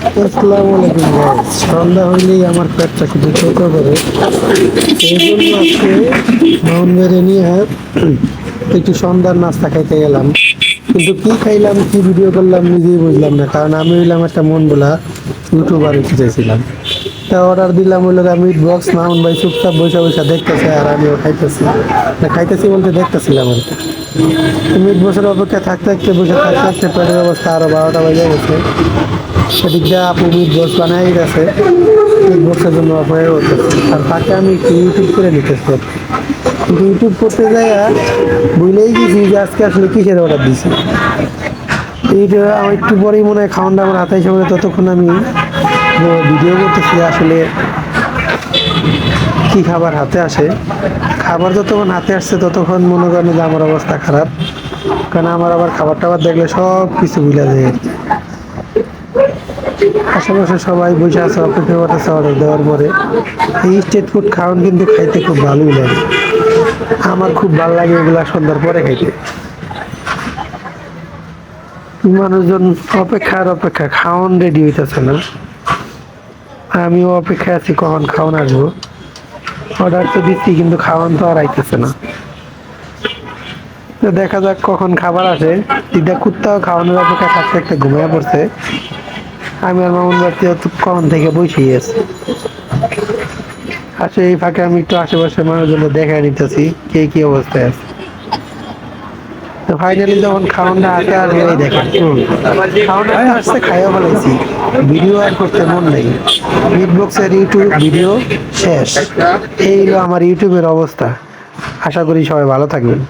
আসসালামু আলাইকুম গাইস, সন্ধ্যা হইলেই আমার পেটটা খুব ছোট করে। এই জন্য আজকে মাউন্ট বেড়ে নিয়ে একটু সন্ধ্যার নাস্তা খাইতে গেলাম। কিন্তু কি খাইলাম, কি ভিডিও করলাম নিজেই বুঝলাম না, কারণ আমি হইলাম একটা মন বলা ইউটিউবার হতে চাইছিলাম। তা অর্ডার দিলাম হইলো মিট বক্স। মাউন্ট ভাই চুপচাপ বসে বসে দেখতেছে আর আমিও খাইতেছি। খাইতেছি বলতে দেখতেছিলাম আর কি। মিট বক্সের অপেক্ষা থাকতে থাকতে বসে থাকতে থাকতে পেটের অবস্থা আরো 12টা বাজে গেছে। সেদিক দিয়ে আপু মিট বক্স বানাই গেছে, মিট বক্সের জন্য অপেক্ষা করতেছে। আর তাকে আমি একটু ইউটিউব করে নিতেছি, কিন্তু ইউটিউব করতে যাই বুঝলেই গেছি যে আজকে আসলে কিসের অর্ডার দিছি। এইটা আমার একটু পরেই মনে হয় খাওয়ানটা আমার হাতে এসে পড়ে, ততক্ষণ আমি ভিডিও করতেছি আসলে কি খাবার হাতে আসে। খাবার যতক্ষণ হাতে আসছে ততক্ষণ মনে করেন যে আমার অবস্থা খারাপ, কারণ আমার আবার খাবার টাবার দেখলে সব কিছু ভুলে যায় আর কি। আশেপাশে সবাই বসে আছে, অপেক্ষা করতেছে অর্ডার দেওয়ার পরে। এই স্ট্রিট ফুড খাওয়ান কিন্তু খাইতে খুব ভালোই লাগে, আমার খুব ভালো লাগে এগুলা সন্ধ্যার পরে খাইতে। মানুষজন অপেক্ষার অপেক্ষা, খাওয়ান রেডি হইতেছে না। আমিও অপেক্ষায় আছি কখন খাওয়ান আসবো। অর্ডার তো দিচ্ছি কিন্তু খাওয়ান তো আর আইতেছে না। তো দেখা যাক কখন খাবার আসে। দিদা কুত্তাও খাওয়ানোর অপেক্ষা থাকতে থাকতে ঘুমিয়ে পড়ছে। আমি আর মামুন বাড়িতে কখন থেকে বসেই আছি। আসলে এই ফাঁকে আমি একটু আশেপাশে মানুষজন দেখা নিতেছি কে কি অবস্থায় আছে। তো ফাইনালি যখন খাওয়ানটা হাতে আসবে, এই দেখেন খাওয়ানটা আসছে, খাইয়া ফেলাইছি। ভিডিও আর করতে মন নেই। মিট বক্সের ইউটিউব ভিডিও শেষ। এই হলো আমার ইউটিউবের অবস্থা। আশা করি সবাই ভালো থাকবেন।